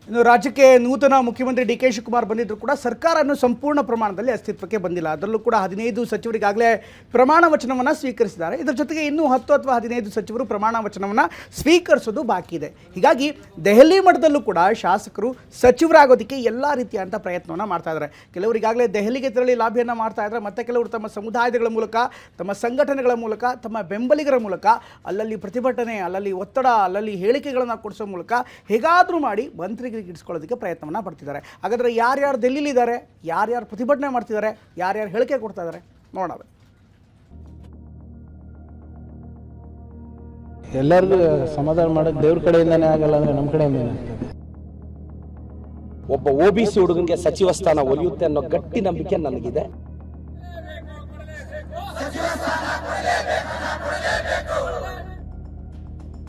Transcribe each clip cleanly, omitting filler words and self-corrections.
ಇನ್ನು ರಾಜ್ಯಕ್ಕೆ ನೂತನ ಮುಖ್ಯಮಂತ್ರಿ ಡಿ.ಕೆ. ಶಿವಕುಮಾರ್ ಬಂದಿದ್ರು ಕೂಡ ಸರ್ಕಾರ ಇನ್ನೂ ಸಂಪೂರ್ಣ ಪ್ರಮಾಣದಲ್ಲಿ ಅಸ್ತಿತ್ವಕ್ಕೆ ಬಂದಿಲ್ಲ. ಅದರಲ್ಲೂ ಕೂಡ 15 ಸಚಿವರಿಗಾಗಲೇ ಪ್ರಮಾಣ ವಚನವನ್ನು ಸ್ವೀಕರಿಸಿದ್ದಾರೆ. ಇದರ ಜೊತೆಗೆ ಇನ್ನೂ 10 ಅಥವಾ 15 ಸಚಿವರು ಪ್ರಮಾಣ ವಚನವನ್ನು ಸ್ವೀಕರಿಸೋದು ಬಾಕಿ ಇದೆ. ಹೀಗಾಗಿ ದೆಹಲಿ ಮಟ್ಟದಲ್ಲೂ ಕೂಡ ಶಾಸಕರು ಸಚಿವರಾಗೋದಕ್ಕೆ ಎಲ್ಲ ರೀತಿಯಾದಂಥ ಪ್ರಯತ್ನವನ್ನು ಮಾಡ್ತಾ ಇದ್ದಾರೆ. ಕೆಲವರಿಗಾಗಲೇ ದೆಹಲಿಗೆ ತೆರಳಿ ಲಾಭಿಯನ್ನು ಮಾಡ್ತಾ ಇದ್ದಾರೆ. ಮತ್ತು ಕೆಲವರು ತಮ್ಮ ಸಮುದಾಯಗಳ ಮೂಲಕ, ತಮ್ಮ ಸಂಘಟನೆಗಳ ಮೂಲಕ, ತಮ್ಮ ಬೆಂಬಲಿಗರ ಮೂಲಕ ಅಲ್ಲಲ್ಲಿ ಪ್ರತಿಭಟನೆ, ಅಲ್ಲಲ್ಲಿ ಒತ್ತಡ, ಅಲ್ಲಲ್ಲಿ ಹೇಳಿಕೆಗಳನ್ನು ಕೊಡಿಸೋ ಮೂಲಕ ಹೇಗಾದರೂ ಮಾಡಿ ಮಂತ್ರಿಗೆ ಇಡಿಸ್ಕೊಳ್ಳೋದಕ್ಕೆ ಪ್ರಯತ್ನವನ್ನು ಪಡ್ತಿದ್ದಾರೆ. ಹಾಗಾದರೆ ಯಾರ್ಯಾರು ದೆಹಲಿಲಿದ್ದಾರೆ, ಯಾರ್ಯಾರು ಪ್ರತಿಭಟನೆ ಮಾಡ್ತಿದ್ದಾರೆ, ಯಾರ್ಯಾರು ಹೇಳಿಕೆ ಕೊಡ್ತಾ ಇದ್ದಾರೆ ನೋಡೋಣ. ಎಲ್ಲರಿಗೂ ಸಮಾಧಾನ ಮಾಡೋದು ದೇವ್ರ ಕಡೆಯಿಂದಾನೇ ಆಗಲ್ಲ ಅಂದ್ರೆ ನಮ್ಮ ಕಡೆಯಿಂದಾನೇ ಆಗ್ತದೆ. ಒಬ್ಬ OBC ಹುಡುಗನಿಗೆ ಸಚಿವ ಸ್ಥಾನ ಒಲಿಯುತ್ತೆ ಅನ್ನೋ ಗಟ್ಟಿ ನಂಬಿಕೆ ನನಗಿದೆ.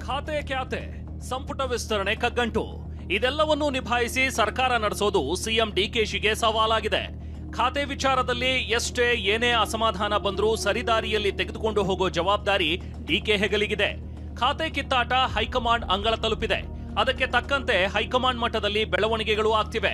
ಖಾತೆ ಕ್ಯಾತೆ ಸಂಪುಟ ವಿಸ್ತರಣೆ ಕಗ್ಗಂಟು ಇದೆಲ್ಲವನ್ನೂ ನಿಭಾಯಿಸಿ ಸರ್ಕಾರ ನಡೆಸೋದು ಸಿಎಂ ಡಿಕೆಶಿಗೆ ಸವಾಲಾಗಿದೆ. ಖಾತೆ ವಿಚಾರದಲ್ಲಿ ಎಷ್ಟೇ ಏನೇ ಅಸಮಾಧಾನ ಬಂದರೂ ಸರಿದಾರಿಯಲ್ಲಿ ತೆಗೆದುಕೊಂಡು ಹೋಗೋ ಜವಾಬ್ದಾರಿ ಡಿಕೆ ಹೆಗಲಿಗಿದೆ. ಖಾತೆ ಕಿತ್ತಾಟ ಹೈಕಮಾಂಡ್ ಅಂಗಳ ತಲುಪಿದೆ. ಅದಕ್ಕೆ ತಕ್ಕಂತೆ ಹೈಕಮಾಂಡ್ ಮಟ್ಟದಲ್ಲಿ ಬೆಳವಣಿಗೆಗಳು ಆಗ್ತಿವೆ.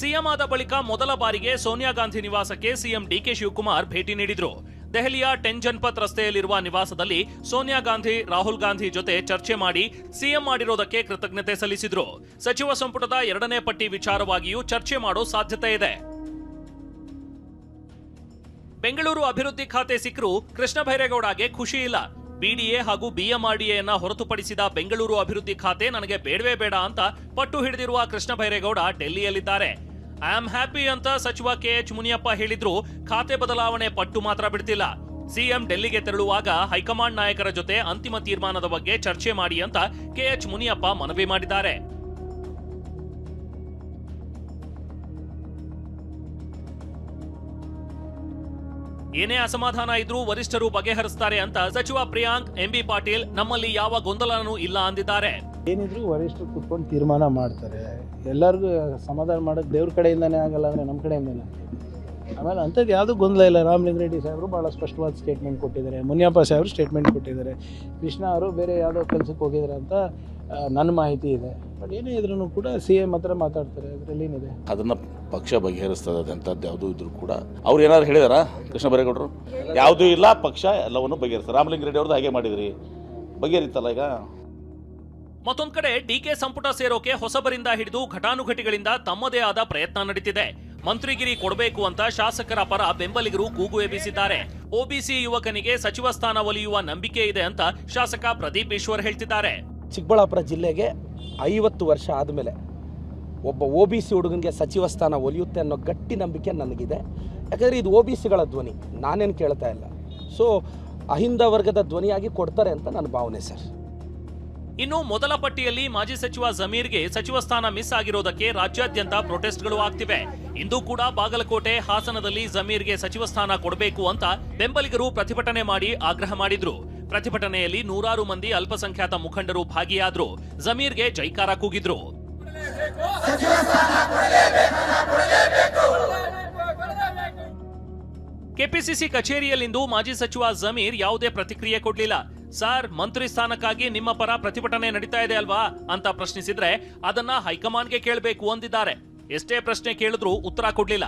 ಸಿಎಂ ಆದ ಬಳಿಕ ಮೊದಲ ಬಾರಿಗೆ ಸೋನಿಯಾ ಗಾಂಧಿ ನಿವಾಸಕ್ಕೆ ಸಿಎಂ ಡಿ.ಕೆ. ಶಿವಕುಮಾರ್ ಭೇಟಿ ನೀಡಿದ್ರು. ದೆಹಲಿಯ 10 ಜನಪಥ್ ರಸ್ತೆಯಲ್ಲಿರುವ ನಿವಾಸದಲ್ಲಿ ಸೋನಿಯಾ ಗಾಂಧಿ, ರಾಹುಲ್ ಗಾಂಧಿ ಜೊತೆ ಚರ್ಚೆ ಮಾಡಿ ಸಿಎಂ ಮಾಡಿರೋದಕ್ಕೆ ಕೃತಜ್ಞತೆ ಸಲ್ಲಿಸಿದ್ರು. ಸಚಿವ ಸಂಪುಟದ 2ನೇ ಪಟ್ಟಿ ವಿಚಾರವಾಗಿಯೂ ಚರ್ಚೆ ಮಾಡೋ ಸಾಧ್ಯತೆ ಇದೆ. ಬೆಂಗಳೂರು ಅಭಿವೃದ್ಧಿ ಖಾತೆ ಸಿಕ್ಕರೂ ಕೃಷ್ಣ ಬೈರೇಗೌಡಗೆ ಖುಷಿ ಇಲ್ಲ. ಬಿಡಿಎ ಹಾಗೂ ಬಿಎಂಆರ್ಡಿಎಯನ್ನ ಹೊರತುಪಡಿಸಿದ ಬೆಂಗಳೂರು ಅಭಿವೃದ್ಧಿ ಖಾತೆ ನನಗೆ ಬೇಡವೇ ಬೇಡ ಅಂತ ಪಟ್ಟು ಹಿಡಿದಿರುವ ಕೃಷ್ಣ ಬೈರೇಗೌಡ ಡೆಲ್ಲಿಯಲ್ಲಿದ್ದಾರೆ. ಐ ಆಮ್ ಹ್ಯಾಪಿ ಅಂತ ಸಚಿವ ಕೆಎಚ್ ಮುನಿಯಪ್ಪ ಹೇಳಿದ್ರು. ಖಾತೆ ಬದಲಾವಣೆ ಪಟ್ಟು ಮಾತ್ರ ಬಿಡ್ತಿಲ್ಲ. ಸಿಎಂ ಡೆಲ್ಲಿಗೆ ತೆರಳುವಾಗ ಹೈಕಮಾಂಡ್ ನಾಯಕರ ಜೊತೆ ಅಂತಿಮ ತೀರ್ಮಾನದ ಬಗ್ಗೆ ಚರ್ಚೆ ಮಾಡಿ ಅಂತ ಕೆಎಚ್ ಮುನಿಯಪ್ಪ ಮನವಿ ಮಾಡಿದ್ದಾರೆ. ಏನೇ ಅಸಮಾಧಾನ ಇದ್ರೂ ವರಿಷ್ಠರು ಬಗೆಹರಿಸ್ತಾರೆ ಅಂತ ಸಚಿವ ಪ್ರಿಯಾಂಕ್ ಎಂಬಿ ಪಾಟೀಲ್ ನಮ್ಮಲ್ಲಿ ಯಾವ ಗೊಂದಲನೂ ಇಲ್ಲ ಅಂದಿದ್ದಾರೆ. ಏನಿದ್ರು ವರಿಷ್ಠರು ಕುತ್ಕೊಂಡು ತೀರ್ಮಾನ ಮಾಡ್ತಾರೆ. ಎಲ್ಲರಿಗೂ ಸಮಾಧಾನ ಮಾಡೋದು ದೇವ್ರ ಕಡೆಯಿಂದಾನೇ ಆಗಲ್ಲ ಅಂದ್ರೆ ನಮ್ಮ ಕಡೆಯಿಂದಾನೇ ಆಗ್ತದೆ. ಆಮೇಲೆ ಅಂಥದ್ದು ಯಾವುದೂ ಗೊಂದಲ ಇಲ್ಲ. ರಾಮಲಿಂಗಾರೆಡ್ಡಿ ಸಾಹೇಬರು ಭಾಳ ಸ್ಪಷ್ಟವಾದ ಸ್ಟೇಟ್ಮೆಂಟ್ ಕೊಟ್ಟಿದ್ದಾರೆ. ಮುನಿಯಪ್ಪ ಸಾಹೇಬರು ಸ್ಟೇಟ್ಮೆಂಟ್ ಕೊಟ್ಟಿದ್ದಾರೆ. ಕೃಷ್ಣ ಅವರು ಬೇರೆ ಯಾವುದೋ ಕೆಲಸಕ್ಕೆ ಹೋಗಿದ್ದಾರೆ ಅಂತ ನನ್ನ ಮಾಹಿತಿ ಇದೆ. ಬಟ್ ಏನೇ ಇದ್ರೂ ಕೂಡ CM ಹತ್ರ ಮಾತಾಡ್ತಾರೆ. ಅದರಲ್ಲಿ ಏನಿದೆ ಅದನ್ನು ಪಕ್ಷ ಬಗೆಹರಿಸ್ತದೆ ಅಂಥದ್ದು ಯಾವುದೂ ಇದ್ರೂ ಕೂಡ ಅವ್ರು ಏನಾದ್ರು ಹೇಳಿದಾರಾ ಕೃಷ್ಣ ಬೈರೇಗೌಡರು? ಯಾವುದೂ ಇಲ್ಲ, ಪಕ್ಷ ಎಲ್ಲವನ್ನು ಬಗೆಹರಿಸ್ತಾರೆ. ರಾಮಲಿಂಗಾರೆಡ್ಡಿ ಅವ್ರದ್ದು ಹಾಗೆ ಮಾಡಿದ್ರಿ, ಬಗೆಹರಿತಲ್ಲ ಈಗ. ಮತ್ತೊಂದ್ ಕಡೆ ಡಿಕೆ ಸಂಪುಟ ಸೇರೋಕೆ ಹೊಸಬರಿಂದ ಹಿಡಿದು ಘಟಾನುಘಟಿಗಳಿಂದ ತಮ್ಮದೇ ಆದ ಪ್ರಯತ್ನ ನಡೀತಿದೆ. ಮಂತ್ರಿಗಿರಿ ಕೊಡಬೇಕು ಅಂತ ಶಾಸಕರ ಪರ ಬೆಂಬಲಿಗರು ಕೂಗು ಎಬ್ಬಿಸಿದ್ದಾರೆ. OBC ಯುವಕನಿಗೆ ಸಚಿವ ಸ್ಥಾನ ಒಲಿಯುವ ನಂಬಿಕೆ ಇದೆ ಅಂತ ಶಾಸಕ ಪ್ರದೀಪ್ ಈಶ್ವರ್ ಹೇಳ್ತಿದ್ದಾರೆ. ಚಿಕ್ಕಬಳ್ಳಾಪುರ ಜಿಲ್ಲೆಗೆ 50 ವರ್ಷ ಆದಮೇಲೆ ಒಬ್ಬ OBC ಹುಡುಗನಿಗೆ ಸಚಿವ ಸ್ಥಾನ ಒಲಿಯುತ್ತೆ ಅನ್ನೋ ಗಟ್ಟಿ ನಂಬಿಕೆ ನನಗಿದೆ. ಯಾಕಂದರೆ ಇದು OBCಗಳ ಧ್ವನಿ, ನಾನೇನು ಕೇಳ್ತಾ ಇಲ್ಲ. ಸೊ ಅಹಿಂದ ವರ್ಗದ ಧ್ವನಿಯಾಗಿ ಕೊಡ್ತಾರೆ ಅಂತ ನನ್ನ ಭಾವನೆ ಸರ್. ಇನ್ನು ಮೊದಲ ಪಟ್ಟಿಯಲ್ಲಿ ಮಾಜಿ ಸಚಿವ ಜಮೀರ್ಗೆ ಸಚಿವ ಸ್ಥಾನ ಮಿಸ್ ಆಗಿರೋದಕ್ಕೆ ರಾಜ್ಯಾದ್ಯಂತ ಪ್ರೊಟೆಸ್ಟ್ಗಳು ಆಗ್ತಿವೆ. ಇಂದು ಕೂಡ ಬಾಗಲಕೋಟೆ, ಹಾಸನದಲ್ಲಿ ಜಮೀರ್ಗೆ ಸಚಿವ ಸ್ಥಾನ ಕೊಡಬೇಕು ಅಂತ ಬೆಂಬಲಿಗರು ಪ್ರತಿಭಟನೆ ಮಾಡಿ ಆಗ್ರಹ ಮಾಡಿದ್ರು. ಪ್ರತಿಭಟನೆಯಲ್ಲಿ ನೂರಾರು ಮಂದಿ ಅಲ್ಪಸಂಖ್ಯಾತ ಮುಖಂಡರು ಭಾಗಿಯಾದ್ರು. ಜಮೀರ್ಗೆ ಜೈಕಾರ ಕೂಗಿದ್ರು. ಕೆಪಿಸಿಸಿ ಕಚೇರಿಯಲ್ಲಿಂದು ಮಾಜಿ ಸಚಿವ ಜಮೀರ್ ಯಾವುದೇ ಪ್ರತಿಕ್ರಿಯೆ ಕೊಡ್ಲಿಲ್ಲ. ಸರ್, ಮಂತ್ರಿ ಸ್ಥಾನಕ್ಕಾಗಿ ನಿಮ್ಮ ಪರ ಪ್ರತಿಭಟನೆ ನಡೀತಾ ಇದೆ ಅಲ್ವಾ ಅಂತ ಪ್ರಶ್ನಿಸಿದ್ರೆ ಅದನ್ನ ಹೈಕಮಾಂಡ್ಗೆ ಕೇಳಬೇಕು ಅಂದಿದ್ದಾರೆ. ಎಷ್ಟೇ ಪ್ರಶ್ನೆ ಕೇಳಿದ್ರೂ ಉತ್ತರ ಕೊಡ್ಲಿಲ್ಲ.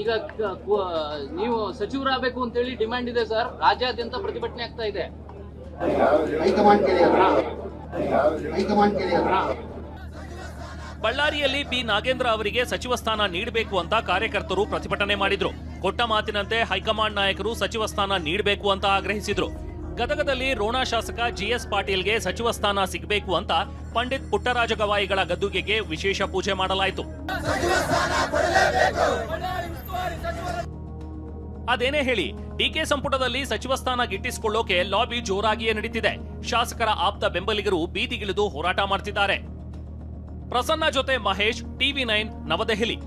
ಈಗ ನೀವು ಸಚಿವರಾಗಬೇಕು ಅಂತೇಳಿ ಡಿಮ್ಯಾಂಡ್ ಇದೆ ಸರ್. ರಾಜ್ಯಾದ್ಯಂತ ಪ್ರತಿಭಟನೆ ಆಗ್ತಾ ಇದೆ. ಬಳ್ಳಾರಿಯಲ್ಲಿ ಬಿ ನಾಗೇಂದ್ರ ಅವರಿಗೆ ಸಚಿವ ಸ್ಥಾನ ನೀಡಬೇಕು ಅಂತ ಕಾರ್ಯಕರ್ತರು ಪ್ರತಿಭಟನೆ ಮಾಡಿದ್ರು. ಕೊಟ್ಟ ಮಾತಿನಂತೆ ಹೈಕಮಾಂಡ್ ನಾಯಕರು ಸಚಿವ ಸ್ಥಾನ ನೀಡಬೇಕು ಅಂತ ಆಗ್ರಹಿಸಿದ್ರು. ಗದಗದಲ್ಲಿ ರೋಣ ಶಾಸಕ GS ಪಾಟೀಲ್ಗೆ ಸಚಿವ ಸ್ಥಾನ ಸಿಗಬೇಕು ಅಂತ ಪಂಡಿತ್ ಪುಟ್ಟರಾಜ ಗವಾಯಿಗಳ ಗದ್ದುಗೆಗೆ ವಿಶೇಷ ಪೂಜೆ ಮಾಡಲಾಯಿತು. ಅದೇನೇ ಹೇಳಿ, ಡಿಕೆ ಸಂಪುಟದಲ್ಲಿ ಸಚಿವ ಸ್ಥಾನ ಗಿಟ್ಟಿಸಿಕೊಳ್ಳೋಕೆ ಲಾಬಿ ಜೋರಾಗಿಯೇ ನಡೀತಿದೆ. ಶಾಸಕರ ಆಪ್ತ ಬೆಂಬಲಿಗರು ಬೀದಿಗಿಳಿದು ಹೋರಾಟ ಮಾಡ್ತಿದ್ದಾರೆ. ಪ್ರಸನ್ನ ಜೊತೆ ಮಹೇಶ್, TV9 ನವದೆಹಲಿ.